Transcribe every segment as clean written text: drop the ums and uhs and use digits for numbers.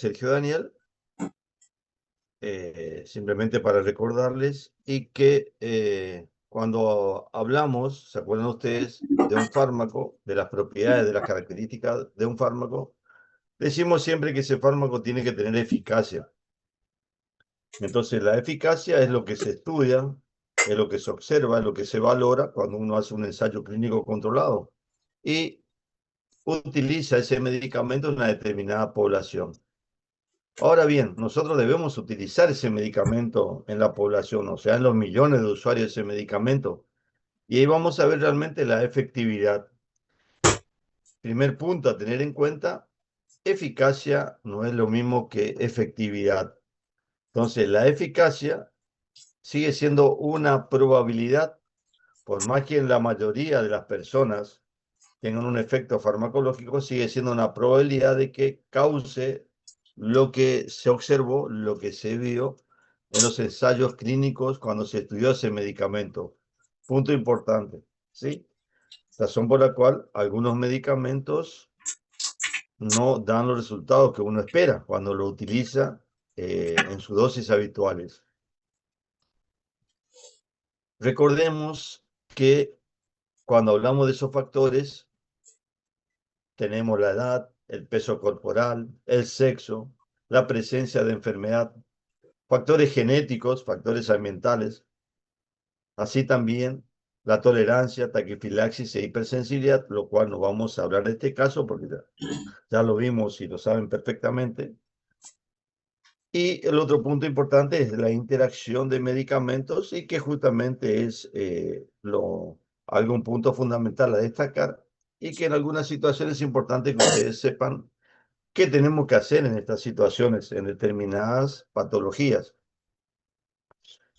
Sergio Daniel, simplemente para recordarles y que cuando hablamos, ¿se acuerdan ustedes de un fármaco, de las propiedades, de las características de un fármaco? Decimos siempre que ese fármaco tiene que tener eficacia. Entonces, la eficacia es lo que se estudia, es lo que se observa, es lo que se valora cuando uno hace un ensayo clínico controlado y utiliza ese medicamento en una determinada población. Ahora bien, nosotros debemos utilizar ese medicamento en la población, o sea, en los millones de usuarios de ese medicamento. Y ahí vamos a ver realmente la efectividad. Primer punto a tener en cuenta, eficacia no es lo mismo que efectividad. Entonces, la eficacia sigue siendo una probabilidad, por más que en la mayoría de las personas tengan un efecto farmacológico, sigue siendo una probabilidad de que cause lo que se observó, lo que se vio en los ensayos clínicos cuando se estudió ese medicamento. Punto importante, ¿sí? Razón por la cual algunos medicamentos no dan los resultados que uno espera cuando lo utiliza en sus dosis habituales. Recordemos que cuando hablamos de esos factores, tenemos la edad, el peso corporal, el sexo, la presencia de enfermedad, factores genéticos, factores ambientales, así también la tolerancia, taquifilaxis e hipersensibilidad, lo cual no vamos a hablar de este caso porque ya lo vimos y lo saben perfectamente. Y el otro punto importante es la interacción de medicamentos y que justamente es algún punto fundamental a destacar y que en algunas situaciones es importante que ustedes sepan qué tenemos que hacer en estas situaciones, en determinadas patologías.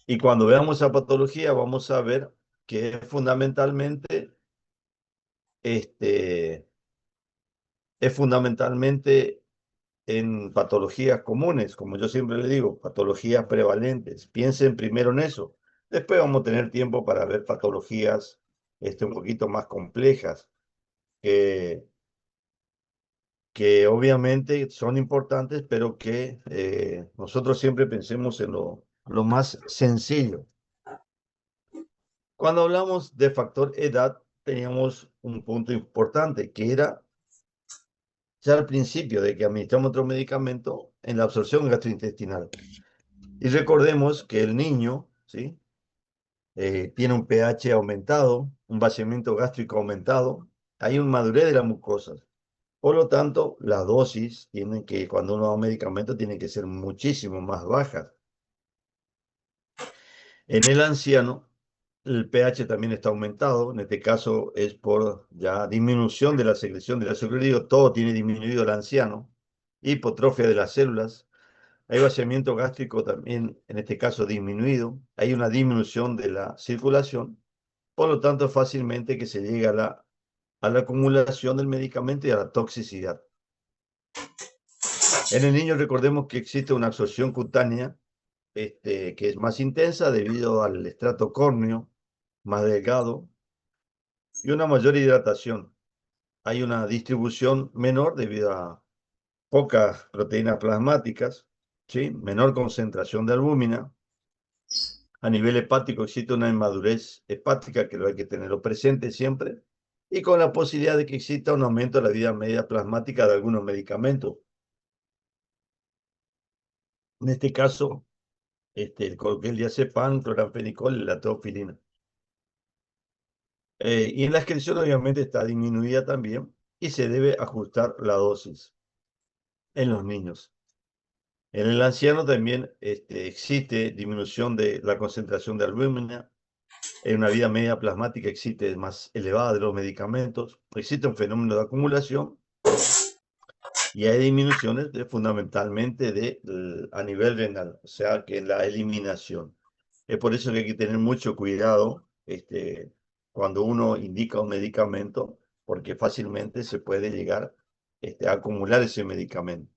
Y cuando veamos esa patología vamos a ver que este, es fundamentalmente en patologías comunes, como yo siempre le digo, patologías prevalentes. Piensen primero en eso. Después vamos a tener tiempo para ver patologías un poquito más complejas, que obviamente son importantes, pero que nosotros siempre pensemos en lo más sencillo. Cuando hablamos de factor edad, teníamos un punto importante, que era ya al principio de que administramos otro medicamento en la absorción gastrointestinal. Y recordemos que el niño, ¿sí? Tiene un pH aumentado, un vaciamiento gástrico aumentado, hay una madurez de las mucosas. Por lo tanto, las dosis cuando uno da un medicamento, tienen que ser muchísimo más bajas. En el anciano, el pH también está aumentado, en este caso es por ya disminución de la secreción del ácido clorhídrico, todo tiene disminuido el anciano, hipotrofia de las células, hay vaciamiento gástrico también, en este caso disminuido, hay una disminución de la circulación, por lo tanto fácilmente que se llega a la acumulación del medicamento y a la toxicidad. En el niño recordemos que existe una absorción cutánea que es más intensa debido al estrato córneo, más delgado, y una mayor hidratación. Hay una distribución menor debido a pocas proteínas plasmáticas, ¿sí? Menor concentración de albúmina. A nivel hepático existe una inmadurez hepática que lo hay que tenerlo presente siempre, y con la posibilidad de que exista un aumento de la vida media plasmática de algunos medicamentos. En este caso, el diazepam, cloranfenicol y la teofilina. Y en la excreción obviamente está disminuida también y se debe ajustar la dosis en los niños. En el anciano también existe disminución de la concentración de albúmina, en una vida media plasmática existe más elevada de los medicamentos, existe un fenómeno de acumulación y hay disminuciones fundamentalmente a nivel renal, o sea que la eliminación. Es por eso que hay que tener mucho cuidado cuando uno indica un medicamento, porque fácilmente se puede llegar a acumular ese medicamento.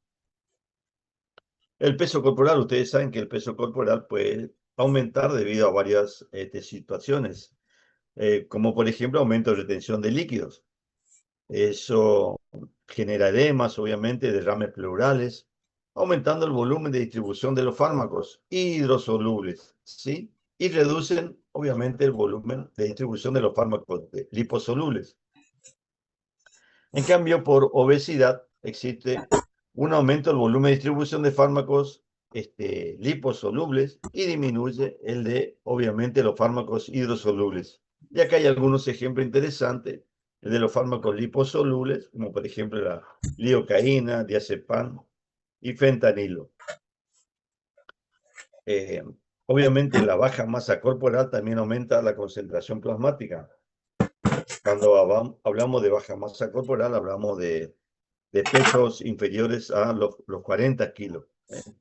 El peso corporal, ustedes saben que el peso corporal puede aumentar debido a varias situaciones, como por ejemplo aumento de retención de líquidos. Eso genera edemas, obviamente, derrames pleurales, aumentando el volumen de distribución de los fármacos hidrosolubles, ¿sí? Y reducen, obviamente, el volumen de distribución de los fármacos liposolubles. En cambio, por obesidad existe un aumento del volumen de distribución de fármacos liposolubles y disminuye el de, obviamente, los fármacos hidrosolubles. Y acá hay algunos ejemplos interesantes el de los fármacos liposolubles, como por ejemplo la lidocaína, diazepam y fentanilo. Eh, Obviamente, la baja masa corporal también aumenta la concentración plasmática. Cuando hablamos de baja masa corporal, hablamos de pesos inferiores a los 40 kilos,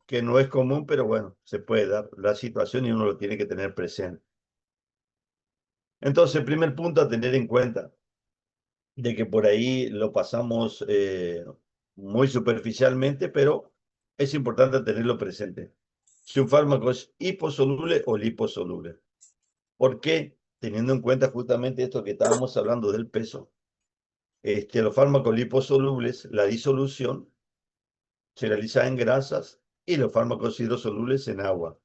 que no es común, pero bueno, se puede dar la situación y uno lo tiene que tener presente. Entonces, el primer punto a tener en cuenta, de que por ahí lo pasamos muy superficialmente, pero es importante tenerlo presente. Si un fármaco es hiposoluble o liposoluble. ¿Por qué? Teniendo en cuenta justamente esto que estábamos hablando del peso. Los fármacos liposolubles, la disolución se realiza en grasas y los fármacos hidrosolubles en agua.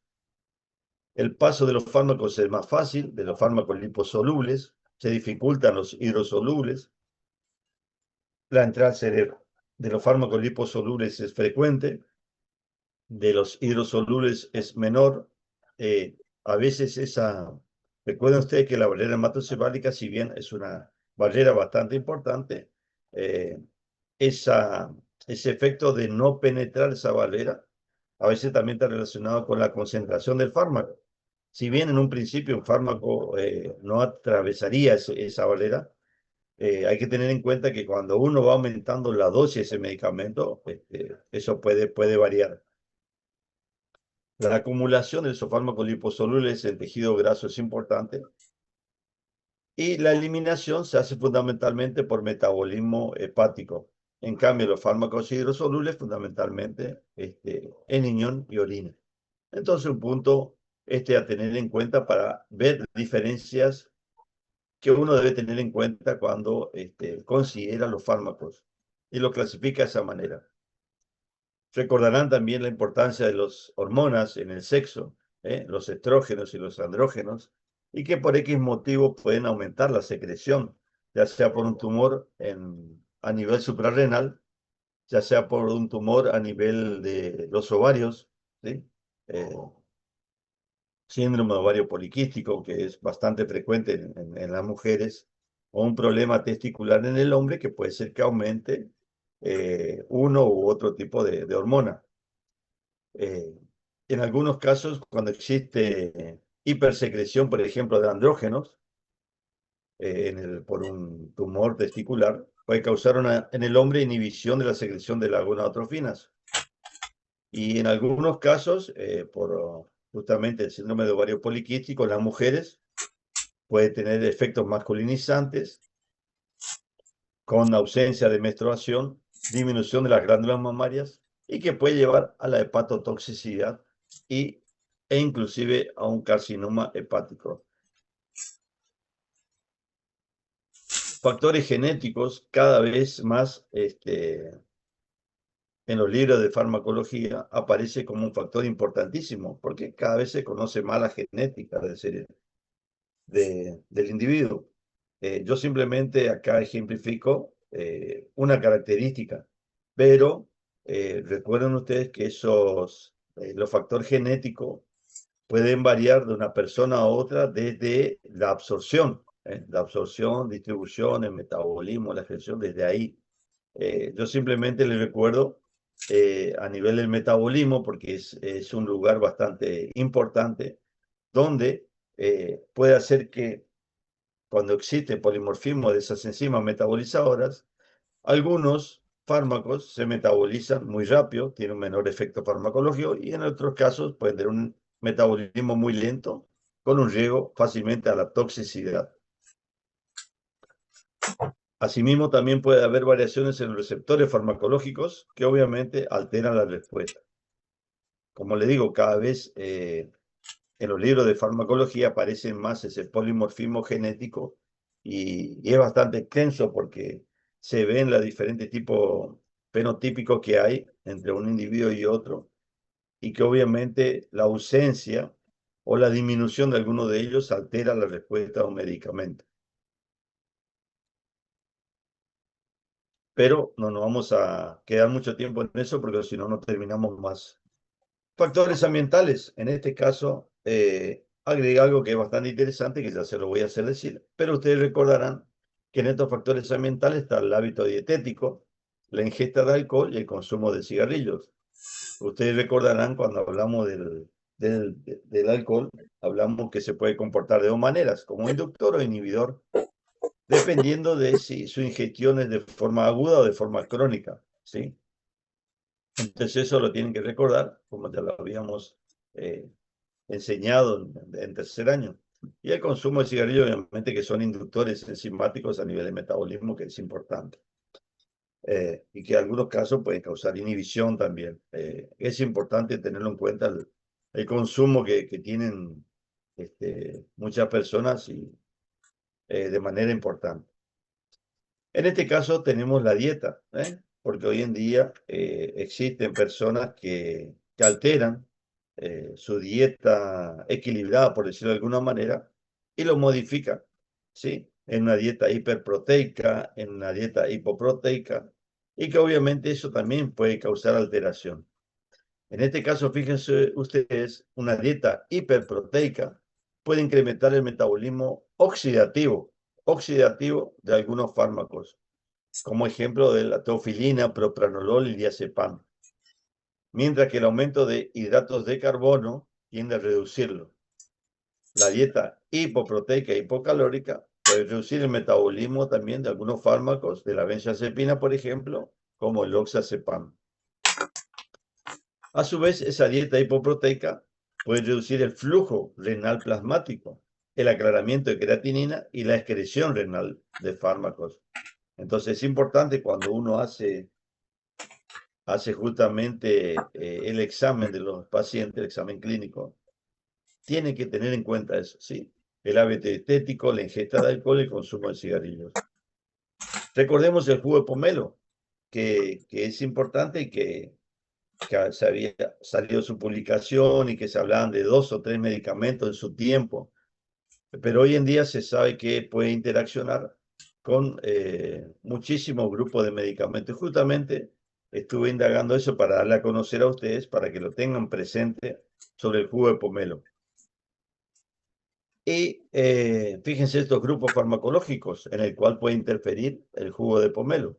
El paso de los fármacos es más fácil, de los fármacos liposolubles, se dificultan los hidrosolubles. La entrada al cerebro de los fármacos liposolubles es frecuente, de los hidrosolubles es menor. A veces recuerden ustedes que la barrera hematocefálica, si bien es una barrera bastante importante, eh, ese efecto de no penetrar esa barrera a veces también está relacionado con la concentración del fármaco. Si bien en un principio un fármaco no atravesaría esa barrera, hay que tener en cuenta que cuando uno va aumentando la dosis de ese medicamento, eso puede variar. La acumulación de esos fármacos liposolubles en tejido graso es importante y la eliminación se hace fundamentalmente por metabolismo hepático. En cambio, los fármacos hidrosolubles fundamentalmente en riñón y orina. Entonces, un punto a tener en cuenta para ver diferencias que uno debe tener en cuenta cuando considera los fármacos y los clasifica de esa manera. Recordarán también la importancia de las hormonas en el sexo, los estrógenos y los andrógenos, y que por X motivo pueden aumentar la secreción, ya sea por un tumor a nivel suprarrenal, ya sea por un tumor a nivel de los ovarios, ¿sí? Eh, Síndrome de ovario poliquístico, que es bastante frecuente en las mujeres, o un problema testicular en el hombre, que puede ser que aumente uno u otro tipo de hormona. En algunos casos, cuando existe hipersecreción, por ejemplo, de andrógenos por un tumor testicular, puede causar en el hombre inhibición de la secreción de las gonadotrofinas. Y en algunos casos, por justamente el síndrome de ovario poliquístico, en las mujeres puede tener efectos masculinizantes con ausencia de menstruación, disminución de las glándulas mamarias y que puede llevar a la hepatotoxicidad e inclusive a un carcinoma hepático. Factores genéticos cada vez más en los libros de farmacología aparece como un factor importantísimo porque cada vez se conoce más la genética del individuo. Yo simplemente acá ejemplifico una característica, pero recuerden ustedes que los factores genéticos pueden variar de una persona a otra desde la absorción, distribución, el metabolismo, la excreción, desde ahí. Yo simplemente les recuerdo a nivel del metabolismo, porque es un lugar bastante importante, donde puede hacer que cuando existe polimorfismo de esas enzimas metabolizadoras, algunos fármacos se metabolizan muy rápido, tienen un menor efecto farmacológico y en otros casos pueden tener un metabolismo muy lento con un riesgo fácilmente a la toxicidad. Asimismo, también puede haber variaciones en los receptores farmacológicos que obviamente alteran la respuesta. Como le digo, cada vez en los libros de farmacología aparece más ese polimorfismo genético y es bastante extenso porque se ven los diferentes tipos fenotípicos que hay entre un individuo y otro, y que obviamente la ausencia o la disminución de alguno de ellos altera la respuesta a un medicamento. Pero no nos vamos a quedar mucho tiempo en eso porque si no, no terminamos más. Factores ambientales, en este caso, agrega algo que es bastante interesante, que ya se lo voy a hacer decir, pero ustedes recordarán que en estos factores ambientales está el hábito dietético, la ingesta de alcohol y el consumo de cigarrillos. Ustedes recordarán cuando hablamos del alcohol, hablamos que se puede comportar de dos maneras, como inductor o inhibidor, dependiendo de si su ingestión es de forma aguda o de forma crónica, ¿sí? Entonces eso lo tienen que recordar, como ya lo habíamos enseñado en tercer año. Y el consumo de cigarrillos, obviamente, que son inductores enzimáticos a nivel de metabolismo, que es importante. Y que en algunos casos pueden causar inhibición también. Es importante tenerlo en cuenta el consumo que tienen muchas personas y de manera importante. En este caso tenemos la dieta, porque hoy en día existen personas que alteran su dieta equilibrada, por decirlo de alguna manera, y lo modifican, ¿sí? En una dieta hiperproteica, en una dieta hipoproteica, y que obviamente eso también puede causar alteración. En este caso, fíjense ustedes, una dieta hiperproteica puede incrementar el metabolismo oxidativo de algunos fármacos, como ejemplo de la teofilina, propranolol y diazepam, mientras que el aumento de hidratos de carbono tiende a reducirlo. La dieta hipoproteica e hipocalórica puede reducir el metabolismo también de algunos fármacos, de la benzodiazepina, por ejemplo, como el oxazepam. A su vez, esa dieta hipoproteica puede reducir el flujo renal plasmático, el aclaramiento de creatinina y la excreción renal de fármacos. Entonces es importante cuando uno hace justamente el examen de los pacientes, el examen clínico, tiene que tener en cuenta eso, ¿sí? El hábito dietético, la ingesta de alcohol y el consumo de cigarrillos. Recordemos el jugo de pomelo, que es importante y que se había salido su publicación y que se hablaban de 2 o 3 medicamentos en su tiempo, pero hoy en día se sabe que puede interaccionar con muchísimos grupos de medicamentos. Justamente estuve indagando eso para darle a conocer a ustedes, para que lo tengan presente sobre el jugo de pomelo. Y fíjense estos grupos farmacológicos en el cual puede interferir el jugo de pomelo.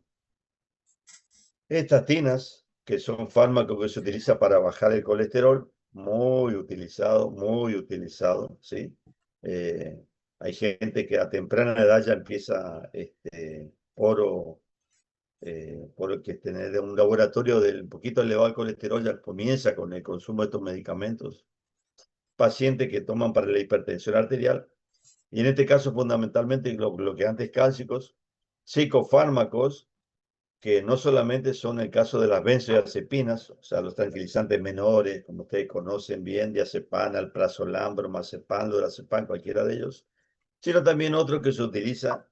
Estatinas, que son fármacos que se utilizan para bajar el colesterol, muy utilizado, ¿sí? Hay gente que a temprana edad ya empieza por que tener un laboratorio del poquito elevado el colesterol, ya comienza con el consumo de estos medicamentos. Pacientes que toman para la hipertensión arterial, y en este caso fundamentalmente bloqueantes cálcicos, psicofármacos, que no solamente son el caso de las benzodiazepinas, o sea, los tranquilizantes menores, como ustedes conocen bien, diazepam, alprazolam, bromazepam, lorazepam, cualquiera de ellos, sino también otro que se utiliza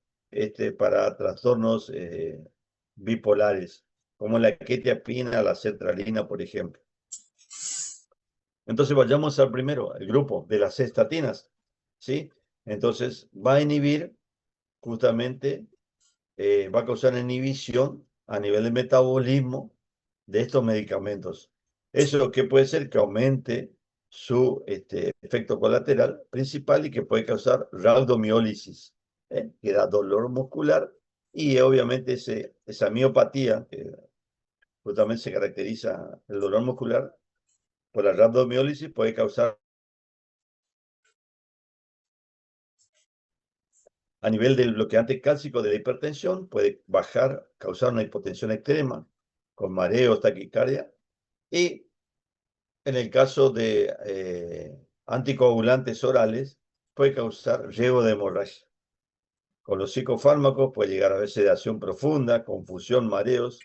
para trastornos bipolares, como la quetiapina, la sertralina, por ejemplo. Entonces vayamos al primero, el grupo de las estatinas, ¿sí? Entonces va a inhibir justamente, va a causar inhibición a nivel de metabolismo de estos medicamentos. Eso que puede ser que aumente su efecto colateral principal y que puede causar rhabdomiólisis, que da dolor muscular y obviamente esa miopatía, que justamente se caracteriza el dolor muscular por la rhabdomiólisis, puede causar a nivel del bloqueante cálcico de la hipertensión, puede bajar, causar una hipotensión extrema con mareos, taquicardia, y en el caso de anticoagulantes orales, puede causar riesgo de hemorragia. Con los psicofármacos puede llegar a haber sedación profunda, confusión, mareos.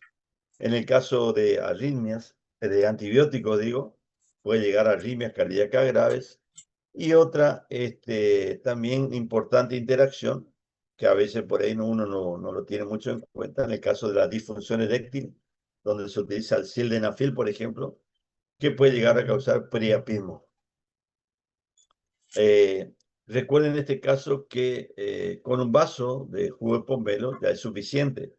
En el caso de arritmias, de antibióticos digo, puede llegar a arritmias cardíacas graves. Y otra también importante interacción, que a veces por ahí uno no lo tiene mucho en cuenta, en el caso de la disfunción eréctil, donde se utiliza el sildenafil, por ejemplo, que puede llegar a causar priapismo. Recuerden en este caso que con un vaso de jugo de pomelo ya es suficiente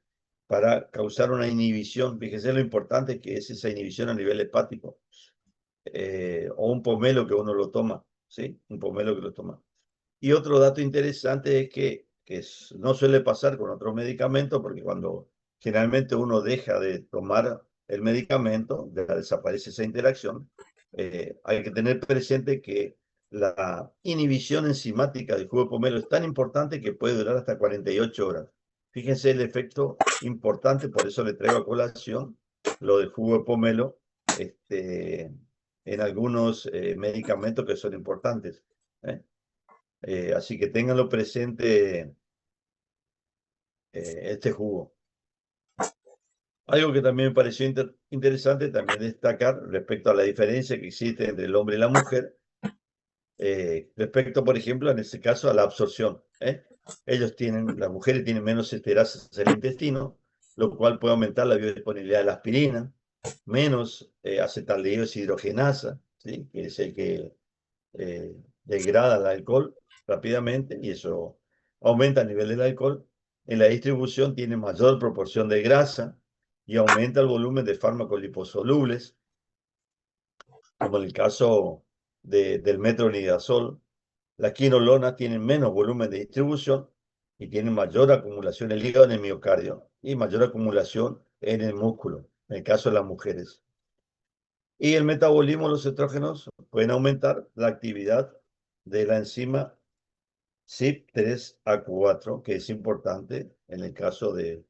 para causar una inhibición. Fíjense lo importante que es esa inhibición a nivel hepático. O un pomelo que uno lo toma, ¿sí? Un pomelo que lo toma. Y otro dato interesante es que no suele pasar con otros medicamentos, porque cuando generalmente uno deja de tomar el medicamento, ya desaparece esa interacción, hay que tener presente que la inhibición enzimática del jugo de pomelo es tan importante que puede durar hasta 48 horas. Fíjense el efecto importante, por eso le traigo a colación lo del jugo de pomelo en algunos medicamentos que son importantes. ¿Eh? Así que ténganlo presente este jugo. Algo que también me pareció interesante también destacar respecto a la diferencia que existe entre el hombre y la mujer, respecto, por ejemplo, en este caso, a la absorción. Las mujeres tienen menos esterasa en el intestino, lo cual puede aumentar la biodisponibilidad de la aspirina, menos acetaldehído deshidrogenasa, ¿sí? Que es el que degrada el alcohol rápidamente y eso aumenta el nivel del alcohol. En la distribución tiene mayor proporción de grasa y aumenta el volumen de fármacos liposolubles, como en el caso del metronidazol. Las quinolonas tienen menos volumen de distribución y tienen mayor acumulación en el hígado, en el miocardio y mayor acumulación en el músculo, en el caso de las mujeres. Y el metabolismo de los estrógenos pueden aumentar la actividad de la enzima CYP3A4, que es importante en el caso de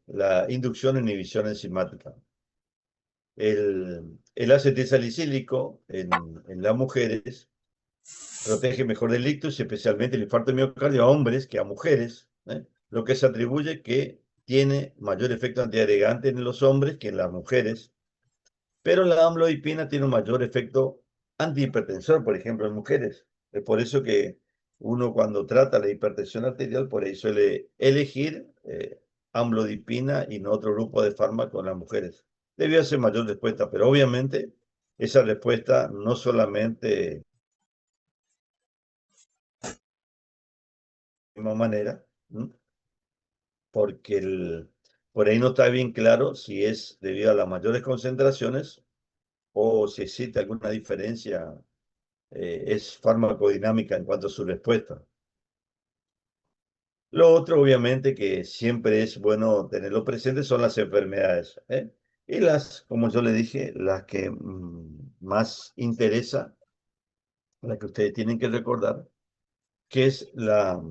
la inducción e inhibición enzimática. El acetilsalicílico en las mujeres protege mejor del ictus y especialmente el infarto de miocardio a hombres que a mujeres, lo que se atribuye que tiene mayor efecto antiagregante en los hombres que en las mujeres, pero la amlodipina tiene un mayor efecto antihipertensor, por ejemplo, en mujeres. Es por eso que uno cuando trata la hipertensión arterial, por ahí suele elegir amlodipina y no otro grupo de fármacos en las mujeres. Debió ser mayor respuesta, pero obviamente esa respuesta no solamente de la misma manera, porque por ahí no está bien claro si es debido a las mayores concentraciones o si existe alguna diferencia es farmacodinámica en cuanto a su respuesta. Lo otro, obviamente, que siempre es bueno tenerlo presente son las enfermedades. Y como yo le dije, las que más interesa, la que ustedes tienen que recordar, que es la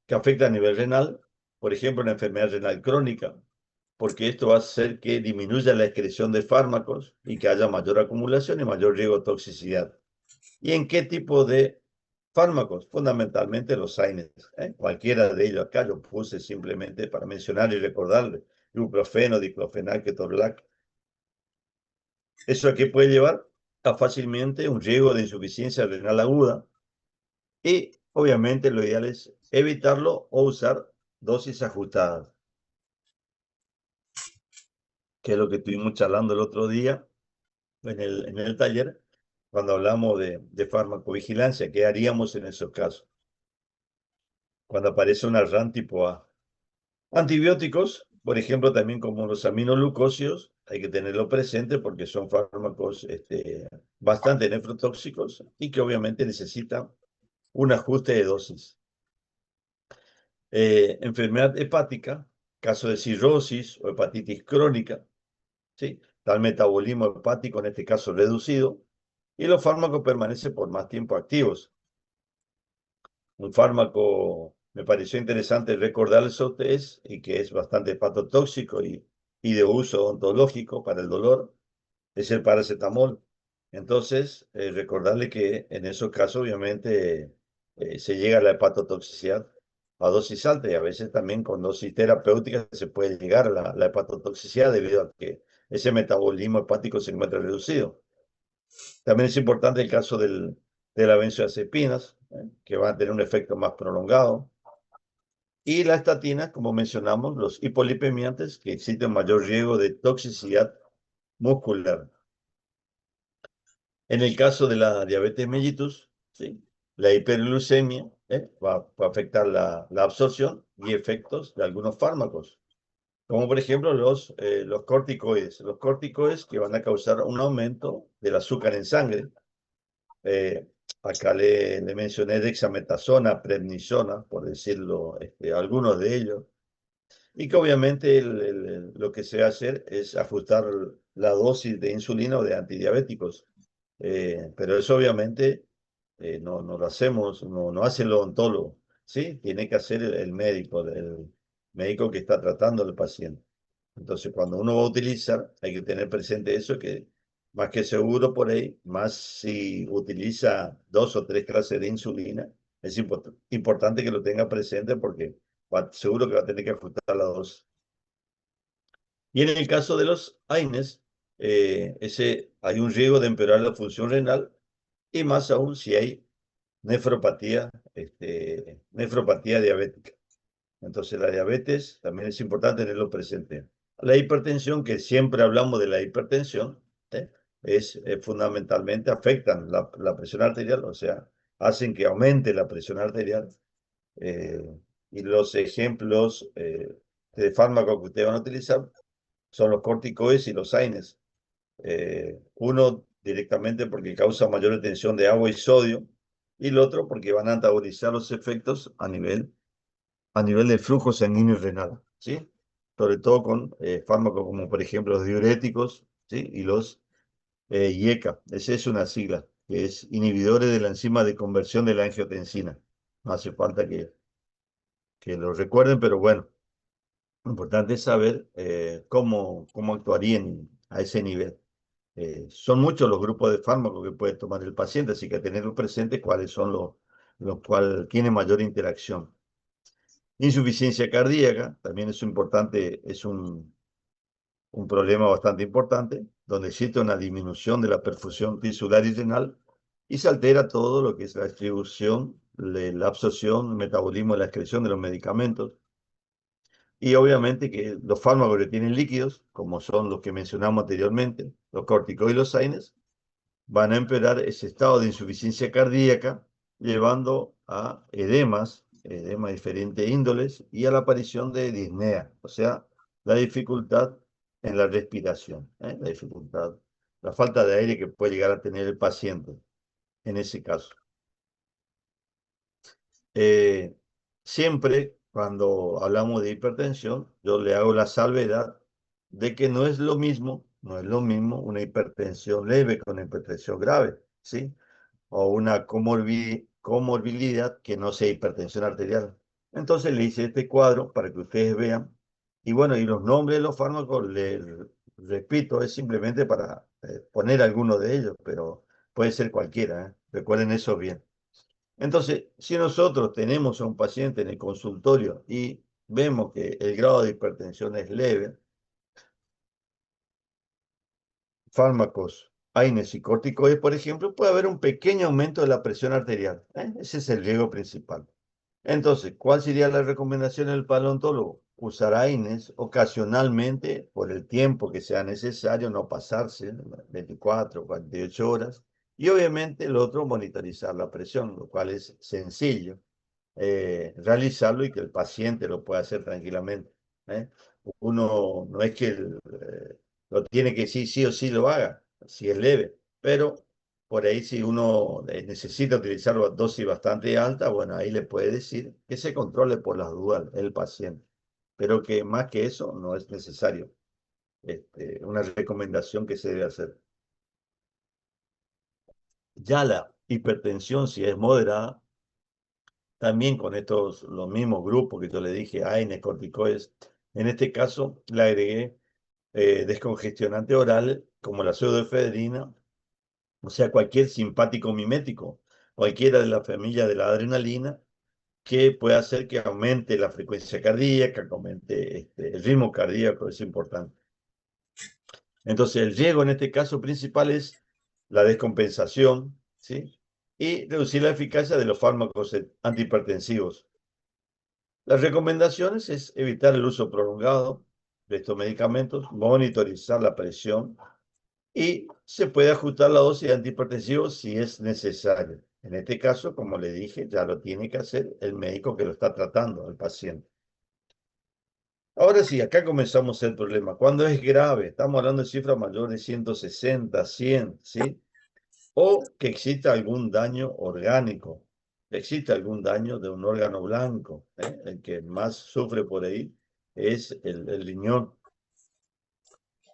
que afecta a nivel renal, por ejemplo, la enfermedad renal crónica, porque esto va a hacer que disminuya la excreción de fármacos y que haya mayor acumulación y mayor riesgo de toxicidad. ¿Y en qué tipo de fármacos? Fundamentalmente los AINES. Cualquiera de ellos acá yo puse simplemente para mencionar y recordarle. Ibuprofeno, diclofenac, ketorolac. ¿Eso a qué puede llevar? A fácilmente un riesgo de insuficiencia renal aguda. Y obviamente lo ideal es evitarlo o usar dosis ajustadas, que es lo que estuvimos charlando el otro día en el taller, cuando hablamos de farmacovigilancia. ¿Qué haríamos en esos casos? Cuando aparece una RAN tipo A. Antibióticos, por ejemplo, también como los aminoglucósidos, hay que tenerlo presente porque son fármacos bastante nefrotóxicos y que obviamente necesitan un ajuste de dosis. Enfermedad hepática, caso de cirrosis o hepatitis crónica, ¿sí? Tal metabolismo hepático, en este caso reducido, y los fármacos permanecen por más tiempo activos. Un fármaco me pareció interesante recordarles a ustedes y que es bastante hepatotóxico y de uso odontológico para el dolor, es el paracetamol. Entonces, recordarle que en esos casos, obviamente, se llega a la hepatotoxicidad a dosis alta y a veces también con dosis terapéuticas se puede llegar a la hepatotoxicidad debido a que ese metabolismo hepático se encuentra reducido. También es importante el caso de las benzodiazepinas, que van a tener un efecto más prolongado. Y la estatina, como mencionamos, los hipolipemiantes, que existen mayor riesgo de toxicidad muscular. En el caso de la diabetes mellitus, ¿sí? La hiperglucemia va a afectar la absorción y efectos de algunos fármacos, como por ejemplo los corticoides. Los corticoides que van a causar un aumento del azúcar en sangre. Eh, Acá le mencioné dexametasona, prednisona, por decirlo, algunos de ellos. Y que obviamente lo que se va a hacer es ajustar la dosis de insulina o de antidiabéticos. Pero eso obviamente no lo hacemos, no hace el odontólogo, ¿sí? Tiene que hacer el médico, el médico que está tratando al paciente. Entonces, cuando uno va a utilizar, hay que tener presente eso, que más que seguro por ahí, más si utiliza 2 o 3 clases de insulina, es importante que lo tenga presente porque seguro que va a tener que ajustar la dosis. Y en el caso de los AINES, hay un riesgo de empeorar la función renal y más aún si hay nefropatía diabética. Entonces la diabetes también es importante tenerlo presente. La hipertensión, que siempre hablamos de la hipertensión, ¿eh? Fundamentalmente afectan la presión arterial, o sea, hacen que aumente la presión arterial. eh, y los ejemplos de fármacos que ustedes van a utilizar son los corticoides y los AINES. Uno directamente porque causa mayor retención de agua y sodio, y el otro porque van a antagonizar los efectos a nivel del flujo sanguíneo y renal, ¿sí? Sobre todo con fármacos como por ejemplo los diuréticos, ¿sí? Y los IECA. Esa es una sigla, que es inhibidores de la enzima de conversión de la angiotensina. No hace falta que lo recuerden, pero bueno, lo importante es saber cómo actuarían a ese nivel. Son muchos los grupos de fármacos que puede tomar el paciente, así que tenerlo presente cuáles son los cuales tienen mayor interacción. Insuficiencia cardíaca, también es importante, es un problema bastante importante, donde existe una disminución de la perfusión tisular y renal y se altera todo lo que es la distribución, la absorción, el metabolismo y la excreción de los medicamentos. Y obviamente que los fármacos que tienen líquidos, como son los que mencionamos anteriormente, los corticoides y los AINES, van a empeorar ese estado de insuficiencia cardíaca, llevando a edemas de diferentes índoles y a la aparición de disnea, o sea, la dificultad en la respiración, la falta de aire que puede llegar a tener el paciente en ese caso. Eh, Siempre cuando hablamos de hipertensión, yo le hago la salvedad de que no es lo mismo una hipertensión leve con una hipertensión grave, ¿sí? O una comorbilidad que no sea hipertensión arterial. Entonces le hice este cuadro para que ustedes vean. Y bueno, y los nombres de los fármacos, repito, es simplemente para poner alguno de ellos, pero puede ser cualquiera, ¿eh? Recuerden eso bien. Entonces, si nosotros tenemos a un paciente en el consultorio y vemos que el grado de hipertensión es leve, fármacos, AINES y corticoides, por ejemplo, puede haber un pequeño aumento de la presión arterial, ¿eh? Ese es el riesgo principal. Entonces, ¿cuál sería la recomendación del paleontólogo? Usar AINES ocasionalmente por el tiempo que sea necesario, no pasarse 24, 48 horas. Y obviamente el otro, monitorizar la presión, lo cual es sencillo realizarlo y que el paciente lo pueda hacer tranquilamente. ¿Eh? Uno no es que lo tiene que decir sí o sí lo haga, si es leve, pero por ahí si uno necesita utilizar dosis bastante alta, bueno, ahí le puede decir que se controle por las dudas el paciente, pero que más que eso no es necesario. Una recomendación que se debe hacer. Ya la hipertensión, si es moderada, también con los mismos grupos que yo le dije, AINES, corticoides, en este caso le agregué descongestionante oral como la pseudoefedrina, o sea, cualquier simpático mimético, cualquiera de la familia de la adrenalina, que puede hacer que aumente la frecuencia cardíaca, que aumente el ritmo cardíaco, es importante. Entonces, el riesgo en este caso principal es la descompensación, ¿sí? Y reducir la eficacia de los fármacos antihipertensivos. Las recomendaciones es evitar el uso prolongado de estos medicamentos, monitorizar la presión y se puede ajustar la dosis de antihipertensivos si es necesario. En este caso, como le dije, ya lo tiene que hacer el médico que lo está tratando al paciente. Ahora sí, acá comenzamos el problema. Cuando es grave, estamos hablando de cifras mayores de 160, 100, ¿sí? O que exista algún daño orgánico, existe algún daño de un órgano blanco, ¿eh? El que más sufre por ahí es el riñón.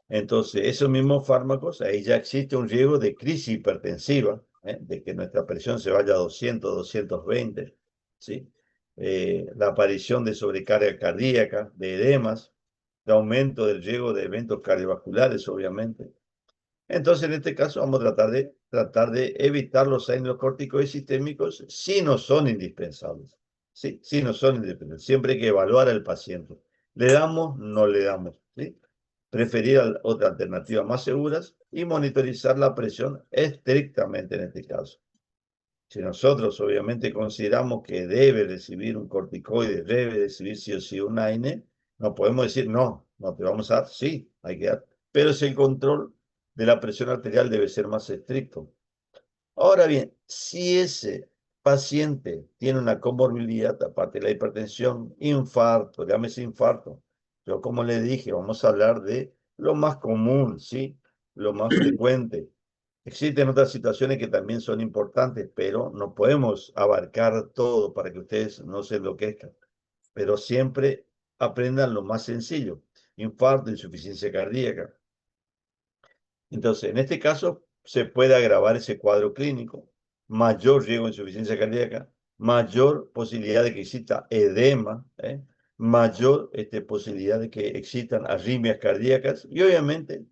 Entonces, esos mismos fármacos, ahí ya existe un riesgo de crisis hipertensiva, ¿eh? De que nuestra presión se vaya a 200, 220, ¿sí? La aparición de sobrecarga cardíaca, de edemas, de aumento del riesgo de eventos cardiovasculares, obviamente. Entonces, en este caso, vamos a tratar de evitar los corticoides sistémicos si no son indispensables. Sí, si no son indispensables. Siempre hay que evaluar al paciente. ¿Le damos? No le damos. ¿Sí? Preferir otras alternativas más seguras y monitorizar la presión estrictamente en este caso. Si nosotros obviamente consideramos que debe recibir un corticoide, debe recibir sí o sí un AINE, no podemos decir no, no te vamos a dar, sí, hay que dar. Pero si el control de la presión arterial debe ser más estricto. Ahora bien, si ese paciente tiene una comorbilidad, aparte de la hipertensión, infarto, llámese infarto, yo como le dije, vamos a hablar de lo más común, ¿sí? Lo más frecuente. Existen otras situaciones que también son importantes, pero no podemos abarcar todo para que ustedes no se enloquezcan. Pero siempre aprendan lo más sencillo. Infarto, insuficiencia cardíaca. Entonces, en este caso, se puede agravar ese cuadro clínico, mayor riesgo de insuficiencia cardíaca, mayor posibilidad de que exista edema, mayor posibilidad de que existan arritmias cardíacas y obviamente,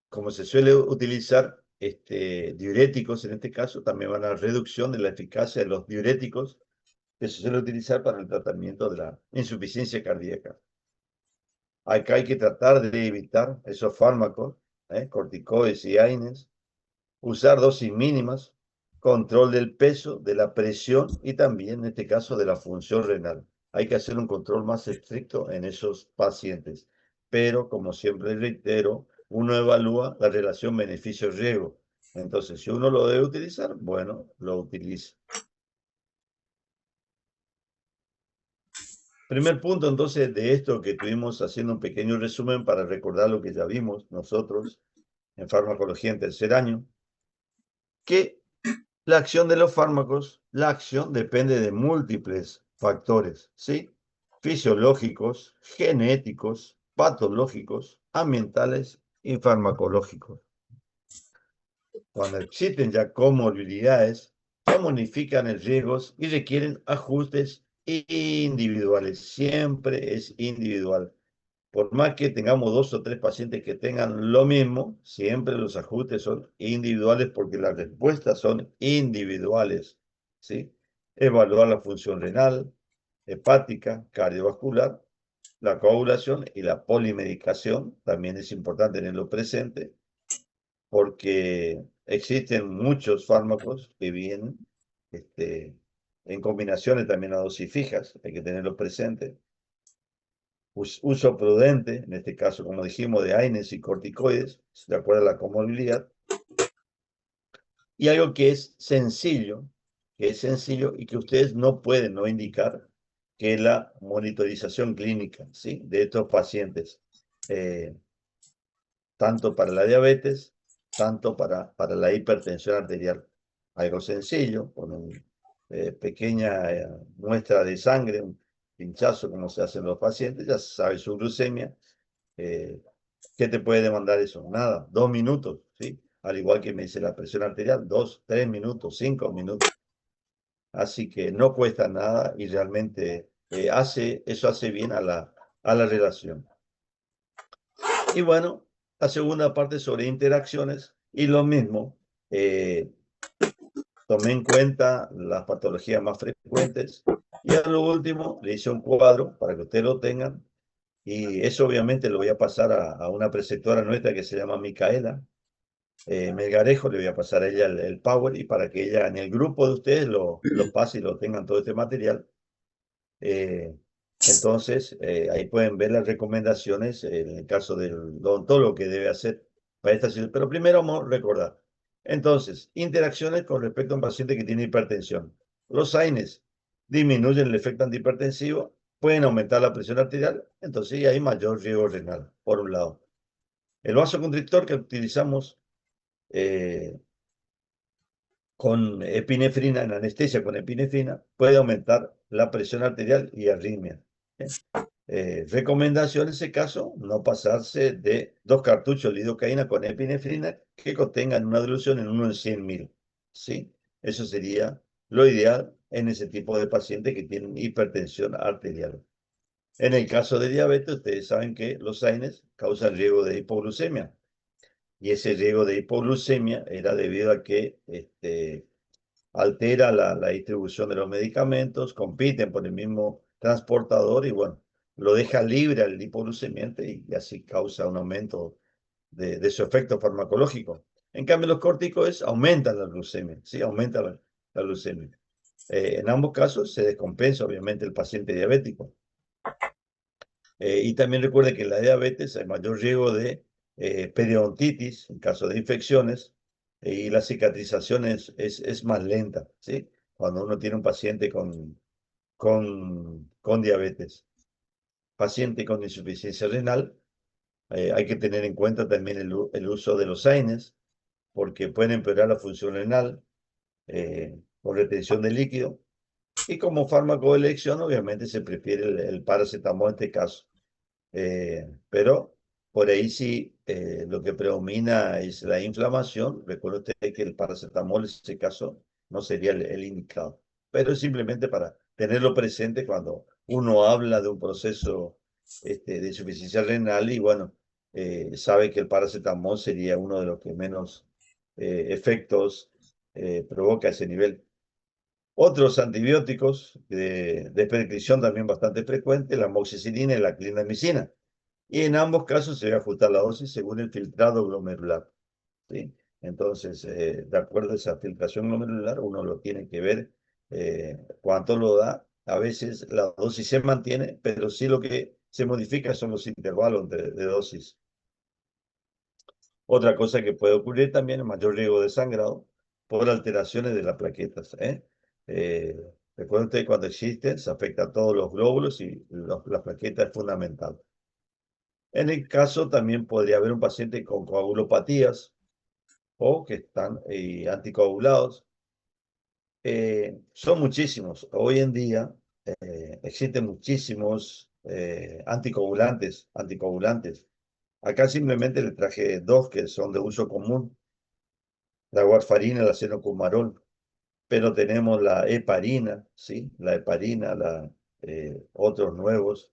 como se suele utilizar diuréticos en este caso, también van a la reducción de la eficacia de los diuréticos que se suele utilizar para el tratamiento de la insuficiencia cardíaca. Acá hay que tratar de evitar esos fármacos, corticoides y AINES, usar dosis mínimas, control del peso, de la presión y también, en este caso, de la función renal. Hay que hacer un control más estricto en esos pacientes. Pero, como siempre reitero, uno evalúa la relación beneficio-riesgo. Entonces, si uno lo debe utilizar, bueno, lo utiliza. Primer punto, entonces, de esto que tuvimos haciendo un pequeño resumen para recordar lo que ya vimos nosotros en farmacología en tercer año, que la acción de los fármacos, la acción depende de múltiples factores, ¿sí? Fisiológicos, genéticos, patológicos, ambientales y farmacológicos. Cuando existen ya comorbilidades, comunican el riesgos y requieren ajustes individuales. Siempre es individual. Por más que tengamos 2 o 3 pacientes que tengan lo mismo, siempre los ajustes son individuales porque las respuestas son individuales, ¿sí? Evaluar la función renal, hepática, cardiovascular, la coagulación y la polimedicación, también es importante tenerlo presente, porque existen muchos fármacos que vienen en combinaciones también a dosis fijas, hay que tenerlo presente. Uso prudente, en este caso, como dijimos, de AINES y corticoides, de acuerdo a la comorbilidad. Y algo que es sencillo y que ustedes no pueden no indicar, que es la monitorización clínica, ¿sí? De estos pacientes, tanto para la diabetes, tanto para la hipertensión arterial. Algo sencillo, con una pequeña muestra de sangre, un pinchazo como se hace en los pacientes, ya se sabe su glucemia. ¿Qué te puede demandar eso? Nada, 2 minutos, ¿sí? Al igual que me dice la presión arterial, 2, 3 minutos, 5 minutos. Así que no cuesta nada y realmente eso hace bien a la relación. Y bueno, la segunda parte sobre interacciones y lo mismo, tomé en cuenta las patologías más frecuentes y a lo último le hice un cuadro para que ustedes lo tengan. Y eso obviamente lo voy a pasar a una preceptora nuestra que se llama Micaela Melgarejo, le voy a pasar a ella el Power y para que ella en el grupo de ustedes lo pase y lo tengan todo este material. Entonces, ahí pueden ver las recomendaciones en el caso del odontólogo que debe hacer para esta situación. Pero primero vamos a recordar. Entonces, interacciones con respecto a un paciente que tiene hipertensión. Los AINES disminuyen el efecto antihipertensivo, pueden aumentar la presión arterial, entonces ya hay mayor riesgo renal, por un lado. El vasoconstrictor que utilizamos eh, con epinefrina, en anestesia con epinefrina, puede aumentar la presión arterial y arritmia. Recomendación en ese caso, no pasarse de 2 cartuchos de lidocaína con epinefrina que contengan una dilución en 1 en 100.000. ¿Sí? Eso sería lo ideal en ese tipo de pacientes que tienen hipertensión arterial. En el caso de diabetes, ustedes saben que los AINES causan riesgo de hipoglucemia. Y ese riesgo de hipoglucemia era debido a que altera la distribución de los medicamentos, compiten por el mismo transportador y bueno, lo deja libre al hipoglucemiante y así causa un aumento de su efecto farmacológico. En cambio, los corticoides aumentan la glucemia, ¿sí? Aumentan la glucemia. En ambos casos se descompensa obviamente el paciente diabético. Y también recuerde que en la diabetes hay mayor riesgo de periodontitis en caso de infecciones y la cicatrización es más lenta, ¿sí? Cuando uno tiene un paciente con diabetes. Paciente con insuficiencia renal, hay que tener en cuenta también el uso de los AINES, porque pueden empeorar la función renal por retención de líquido. Y como fármaco de elección, obviamente se prefiere el paracetamol en este caso. Pero por ahí sí lo que predomina es la inflamación. Recuerde usted que el paracetamol en ese caso no sería el indicado, pero es simplemente para tenerlo presente cuando uno habla de un proceso de insuficiencia renal y bueno, sabe que el paracetamol sería uno de los que menos efectos provoca ese nivel. Otros antibióticos de prescripción también bastante frecuente, la amoxicilina y la clindamicina. Y en ambos casos se debe ajustar la dosis según el filtrado glomerular, ¿sí? Entonces, de acuerdo a esa filtración glomerular, uno lo tiene que ver cuánto lo da. A veces la dosis se mantiene, pero sí lo que se modifica son los intervalos de dosis. Otra cosa que puede ocurrir también es mayor riesgo de sangrado por alteraciones de las plaquetas. Eh, Recuerden ustedes, cuando existen, se afecta a todos los glóbulos y la plaqueta es fundamental. En el caso también podría haber un paciente con coagulopatías o que están anticoagulados. Son muchísimos. Hoy en día existen muchísimos anticoagulantes. Acá simplemente le traje dos que son de uso común, la warfarina y la cenocumarol, pero tenemos la heparina, ¿sí? La heparina, otros nuevos,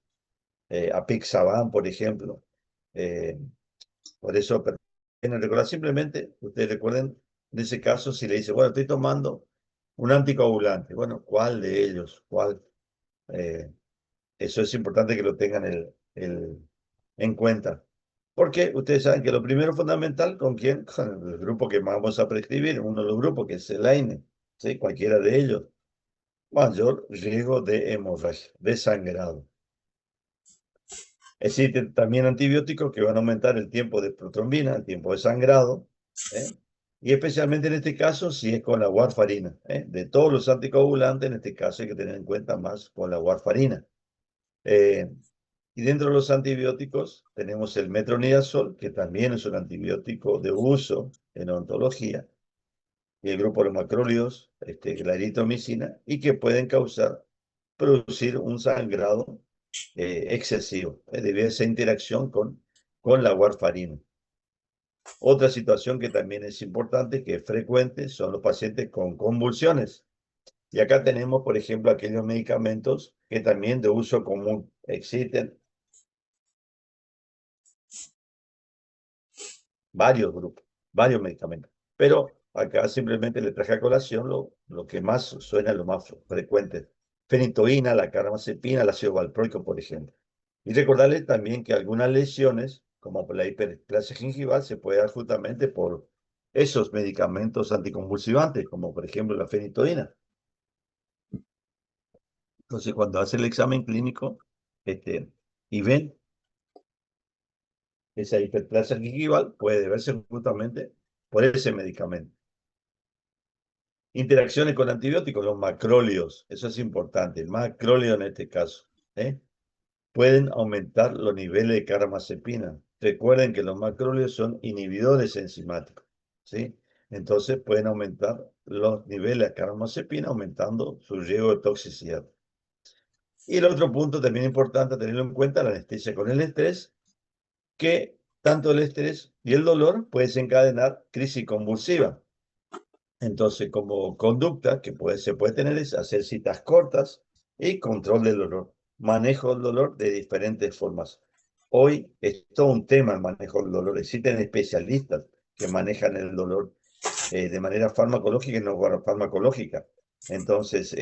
apixaban, por ejemplo. Eh, Por eso, pero en recordar simplemente, ustedes recuerden, en ese caso, si le dice, bueno, estoy tomando un anticoagulante, bueno, ¿cuál de ellos? ¿Cuál? Eh, Eso es importante que lo tengan en cuenta. Porque ustedes saben que lo primero fundamental, ¿con quién? Con el grupo que más vamos a prescribir, uno de los grupos que es el AINE, ¿sí? Cualquiera de ellos. Mayor riesgo de hemorragia, de sangrado. Existen también antibióticos que van a aumentar el tiempo de protrombina, el tiempo de sangrado, ¿eh? Y especialmente en este caso, si es con la warfarina, ¿eh? De todos los anticoagulantes, en este caso hay que tener en cuenta más con la warfarina. Eh, y dentro de los antibióticos tenemos el metronidazol, que también es un antibiótico de uso en odontología, y el grupo de los macrólidos, la eritromicina, y que pueden producir un sangrado excesivo, debido a esa interacción con la warfarina. Otra situación que también es importante, que es frecuente, son los pacientes con convulsiones. Y acá tenemos, por ejemplo, aquellos medicamentos que también de uso común existen varios grupos, varios medicamentos. Pero acá simplemente le traje a colación lo que más suena, lo más frecuente. Fenitoína, la carbamazepina, el ácido valproico, por ejemplo. Y recordarles también que algunas lesiones, como por la hiperplasia gingival, se puede dar justamente por esos medicamentos anticonvulsivantes, como por ejemplo la fenitoína. Entonces, cuando hace el examen clínico, y ven esa hiperplasia gingival puede deberse justamente por ese medicamento. Interacciones con antibióticos, los macrólidos, eso es importante, el macróleo en este caso, pueden aumentar los niveles de carbamazepina. Recuerden que los macrólidos son inhibidores enzimáticos, ¿sí? Entonces pueden aumentar los niveles de carbamazepina, aumentando su riesgo de toxicidad. Y el otro punto también importante a tenerlo en cuenta, la anestesia con el estrés, que tanto el estrés y el dolor pueden desencadenar crisis convulsiva. Entonces, como conducta que se puede tener es hacer citas cortas y control del dolor, manejo del dolor de diferentes formas. Hoy es todo un tema el manejo del dolor. Existen especialistas que manejan el dolor de manera farmacológica y no farmacológica. Entonces,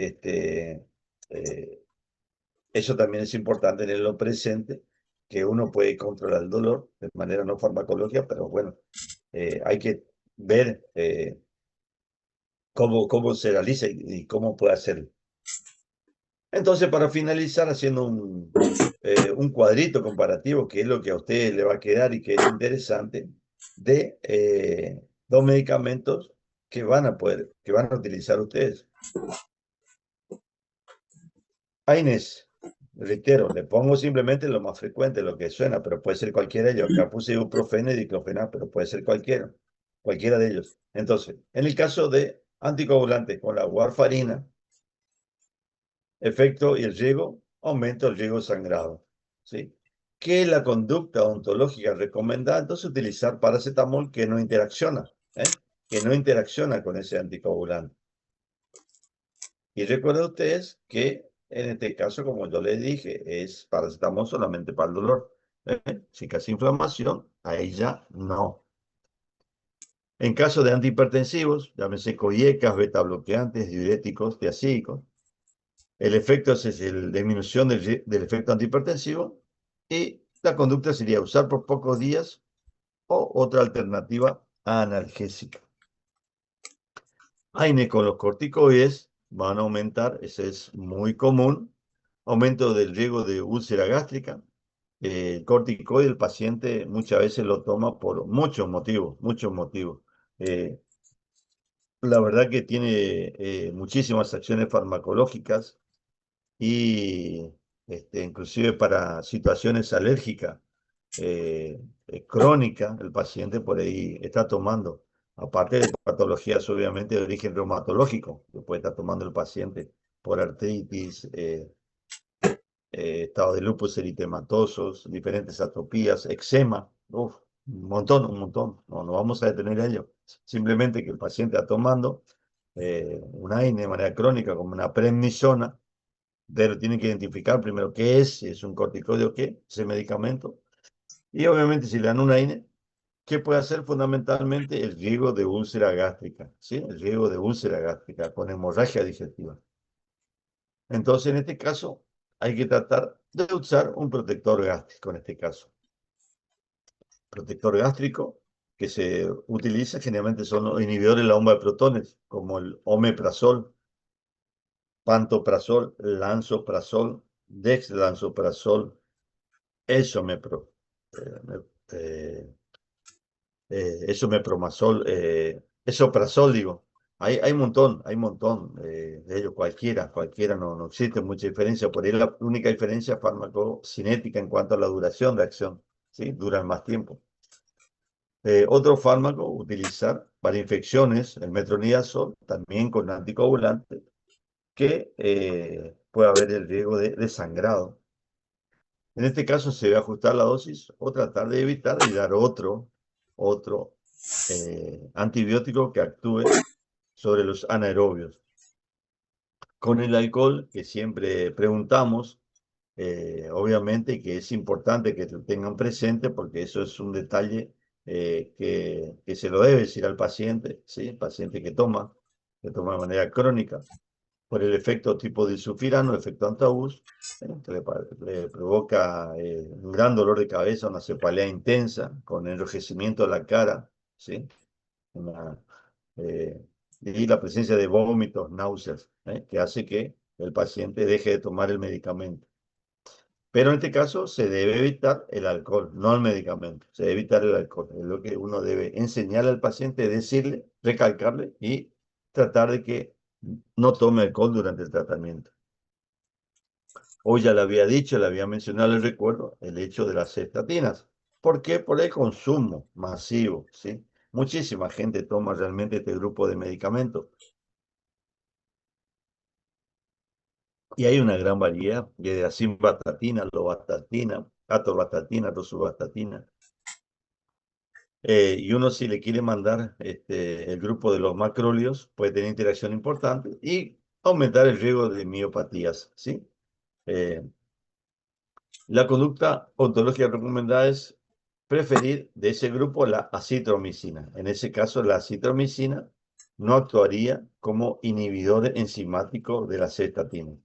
eso también es importante tenerlo presente, que uno puede controlar el dolor de manera no farmacológica, pero bueno, hay que ver cómo se realiza y cómo puede hacerlo. Entonces, para finalizar, haciendo un cuadrito comparativo, que es lo que a usted le va a quedar y que es interesante, de dos medicamentos que van a utilizar ustedes. AINES, reitero, le pongo simplemente lo más frecuente, lo que suena, pero puede ser cualquiera de ellos. Acá puse ibuprofeno y diclofenac, pero puede ser cualquiera de ellos. Entonces, en el caso de anticoagulantes con la warfarina, efecto y el riesgo, aumento el riesgo sangrado, ¿sí? ¿Qué es la conducta ontológica recomendada? Entonces, utilizar paracetamol que no interacciona, que no interacciona con ese anticoagulante. Y recuerden ustedes que en este caso, como yo les dije, es paracetamol solamente para el dolor. Si casi inflamación, ahí ya no. En caso de antihipertensivos, llámese coiecas, beta bloqueantes, diuréticos, tiazídicos, el efecto es la disminución del efecto antihipertensivo y la conducta sería usar por pocos días o otra alternativa analgésica. AINE con los corticoides van a aumentar, ese es muy común, aumento del riesgo de úlcera gástrica. El corticoide el paciente muchas veces lo toma por muchos motivos, muchos motivos. La verdad que tiene muchísimas acciones farmacológicas y inclusive para situaciones alérgicas crónicas, el paciente por ahí está tomando, aparte de patologías obviamente de origen reumatológico, que puede estar tomando el paciente por artritis, estado de lupus eritematosos, diferentes atopías, eczema, un montón, un montón. No vamos a detener ello. Simplemente que el paciente está tomando un AINE de manera crónica como una prednisona, pero tienen que identificar primero qué es, si es un corticoide o qué, ese medicamento. Y obviamente si le dan un AINE, ¿qué puede hacer? Fundamentalmente el riesgo de úlcera gástrica, ¿sí? El riesgo de úlcera gástrica con hemorragia digestiva. Entonces, en este caso, hay que tratar de usar un protector gástrico, en este caso. Protector gástrico que se utiliza generalmente son los inhibidores de la bomba de protones, como el omeprazol, pantoprazol, lansoprazol, dexlansoprazol, esomepro, eh, eh, esomeprazol, esoprazol, digo. Hay un montón de ellos, cualquiera, no existe mucha diferencia. Por ahí la única diferencia es farmacocinética en cuanto a la duración de acción, ¿sí? Duran más tiempo. Otro fármaco, utilizar para infecciones, el metronidazol, también con anticoagulante, que puede haber el riesgo de sangrado. En este caso se debe ajustar la dosis o tratar de evitar y dar otro antibiótico que actúe sobre los anaerobios. Con el alcohol, que siempre preguntamos, obviamente que es importante que lo tengan presente porque eso es un detalle que se lo debe decir al paciente, ¿sí? El paciente que toma de manera crónica, por el efecto tipo disulfirano, efecto antabús, que le provoca un gran dolor de cabeza, una cefalea intensa, con enrojecimiento de la cara, ¿sí? Una, eh, y la presencia de vómitos, náuseas, que hace que el paciente deje de tomar el medicamento. Pero en este caso se debe evitar el alcohol, no el medicamento. Se debe evitar el alcohol. Es lo que uno debe enseñarle al paciente, decirle, recalcarle y tratar de que no tome alcohol durante el tratamiento. Hoy ya le había dicho, le había mencionado, les recuerdo, el hecho de las estatinas. ¿Por qué? Por el consumo masivo, ¿sí? Muchísima gente toma realmente este grupo de medicamentos. Y hay una gran variedad, desde simvastatina, lovastatina, atorvastatina, rosuvastatina. Y uno si le quiere mandar el grupo de los macrólidos, puede tener interacción importante y aumentar el riesgo de miopatías, ¿sí? Eh, la conducta ontológica recomendada es preferir de ese grupo la acitromicina. En ese caso, la acitromicina no actuaría como inhibidor enzimático de la C-estatina.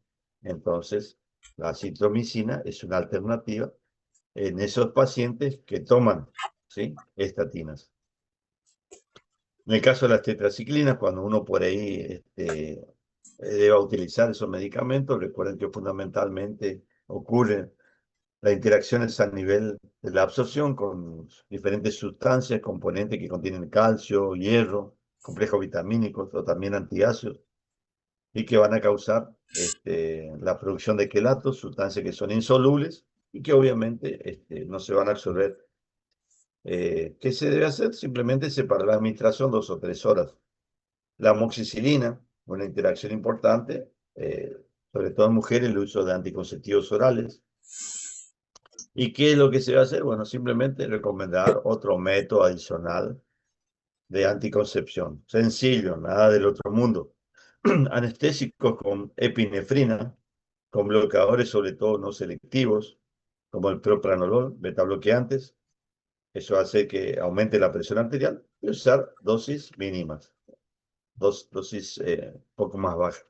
Entonces, la acitromicina es una alternativa en esos pacientes que toman, ¿sí?, estatinas. En el caso de las tetraciclinas, cuando uno por ahí deba utilizar esos medicamentos, recuerden que fundamentalmente ocurren las interacciones a nivel de la absorción con diferentes sustancias, componentes que contienen calcio, hierro, complejos vitamínicos o también antiácidos, y que van a causar la producción de quelatos, sustancias que son insolubles y que obviamente no se van a absorber. ¿Qué se debe hacer? Simplemente separar la administración 2 o 3 horas. La amoxicilina, una interacción importante, sobre todo en mujeres, el uso de anticonceptivos orales. ¿Y qué es lo que se va a hacer? Bueno, simplemente recomendar otro método adicional de anticoncepción. Sencillo, nada del otro mundo. Anestésicos con epinefrina, con bloqueadores sobre todo no selectivos, como el propranolol, betabloqueantes. Eso hace que aumente la presión arterial y usar dosis mínimas, dosis poco más bajas.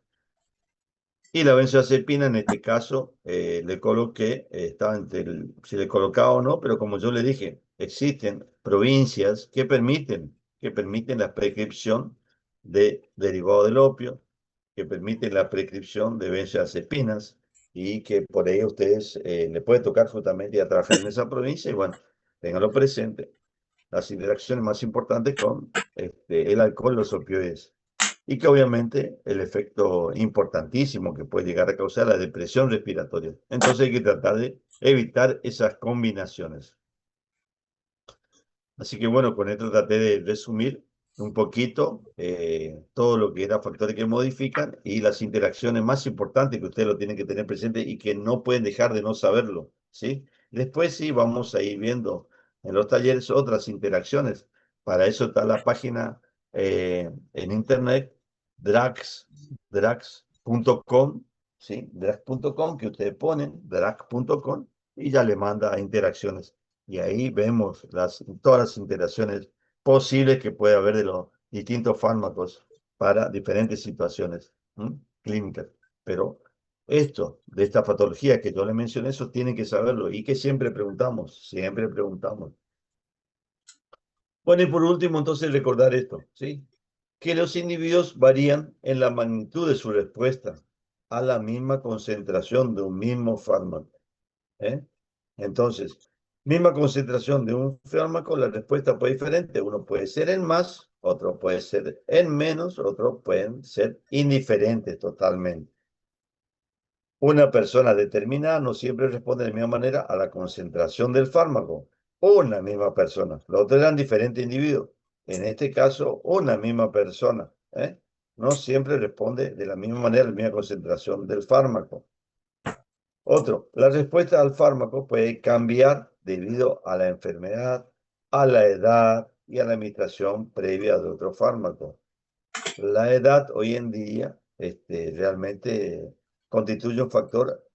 Y la benzodiazepina, en este caso, le coloqué, estaba entre si le colocaba o no, pero como yo le dije, existen provincias que permiten la prescripción de derivado del opio, que permiten la prescripción de benzodiazepinas y que por ahí a ustedes le puede tocar justamente ir a trabajar en esa provincia y bueno, ténganlo presente, las interacciones más importantes con el alcohol, los opioides y que obviamente el efecto importantísimo que puede llegar a causar la depresión respiratoria. Entonces hay que tratar de evitar esas combinaciones. Así que bueno, con esto traté de resumir un poquito todo lo que eran factores que modifican y las interacciones más importantes que ustedes lo tienen que tener presente y que no pueden dejar de no saberlo, ¿sí? Después sí vamos a ir viendo en los talleres otras interacciones. Para eso está la página en internet drags.com, ¿sí? Drags.com que ustedes ponen, drags.com y ya le manda interacciones. Y ahí vemos todas las interacciones posibles que puede haber de los distintos fármacos para diferentes situaciones clínicas. Pero esto, de esta patología que yo le mencioné, eso tienen que saberlo y que siempre preguntamos, siempre preguntamos. Bueno, y por último, entonces recordar esto, ¿sí? Que los individuos varían en la magnitud de su respuesta a la misma concentración de un mismo fármaco. ¿Eh? Entonces, misma concentración de un fármaco, la respuesta puede ser diferente. Uno puede ser en más, otro puede ser en menos, otros pueden ser indiferentes totalmente. Una persona determinada no siempre responde de la misma manera a la concentración del fármaco. Una misma persona. Los otros eran diferentes individuos. En este caso, una misma persona. No siempre responde de la misma manera a la misma concentración del fármaco. Otro, la respuesta al fármaco puede cambiar debido a la enfermedad, a la edad y a la administración previa de otro fármaco. La edad hoy en día realmente constituye un factor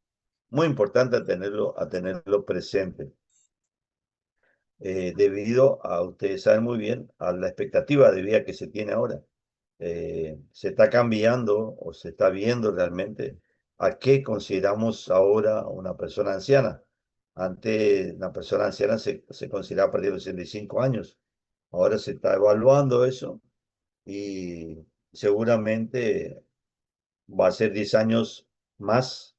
muy importante a tenerlo presente, debido a, ustedes saben muy bien, a la expectativa de vida que se tiene ahora. Se está cambiando o se está viendo realmente a qué consideramos ahora una persona anciana. Antes, una persona anciana se consideraba a partir de los 65 años. Ahora se está evaluando eso y seguramente va a ser 10 años más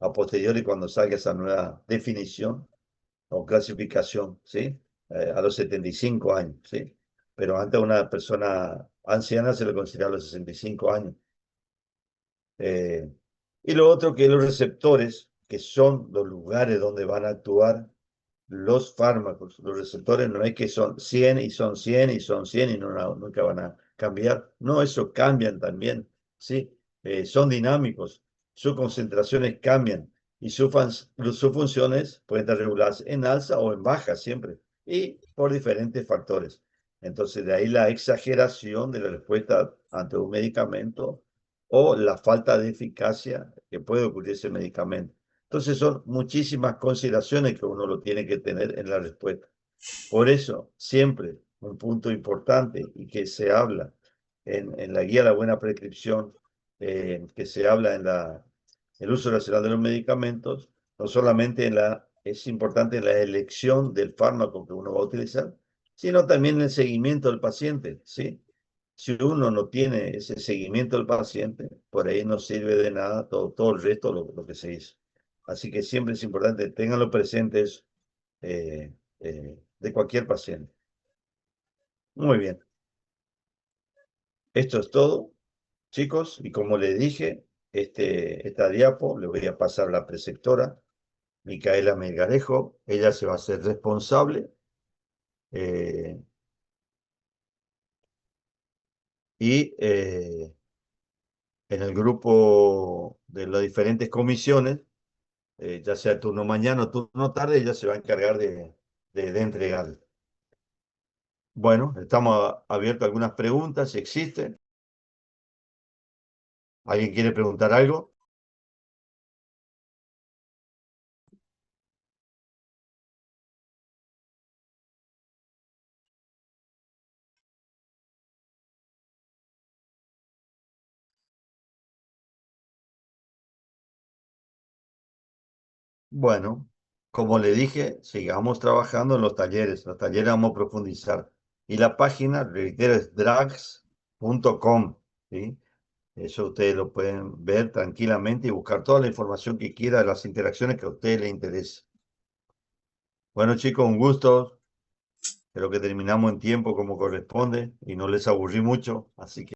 a posteriori cuando salga esa nueva definición o clasificación, ¿sí? A los 75 años, ¿sí? Pero antes a una persona anciana se le considera a los 65 años. Eh, y lo otro que los receptores, que son los lugares donde van a actuar los fármacos. Los receptores no es que son 100 y son 100 y son 100 y nunca van a cambiar. No, eso cambian también, ¿sí? Son dinámicos, sus concentraciones cambian y sus funciones pueden estar reguladas en alza o en baja siempre y por diferentes factores. Entonces, de ahí la exageración de la respuesta ante un medicamento o la falta de eficacia que puede ocurrir ese medicamento. Entonces son muchísimas consideraciones que uno lo tiene que tener en la respuesta. Por eso, siempre un punto importante y que se habla en la guía de la buena prescripción, que se habla en el uso racional de los medicamentos, no solamente es importante en la elección del fármaco que uno va a utilizar, sino también en el seguimiento del paciente, ¿sí? Si uno no tiene ese seguimiento del paciente, por ahí no sirve de nada todo el resto, lo que se hizo. Así que siempre es importante, tenganlo presentes de cualquier paciente. Muy bien, esto es todo, chicos, y como les dije, esta diapo le voy a pasar a la preceptora, Micaela Melgarejo, ella se va a hacer responsable eh, y en el grupo de las diferentes comisiones, ya sea turno mañana o turno tarde, ella se va a encargar de entregar. Bueno, estamos abiertos a algunas preguntas, si existen. ¿Alguien quiere preguntar algo? Bueno, como le dije, sigamos trabajando en los talleres. Los talleres vamos a profundizar. Y la página, reitero, es drags.com, ¿sí? Eso ustedes lo pueden ver tranquilamente y buscar toda la información que quiera de las interacciones que a ustedes les interese. Bueno, chicos, un gusto. Creo que terminamos en tiempo como corresponde y no les aburrí mucho, así que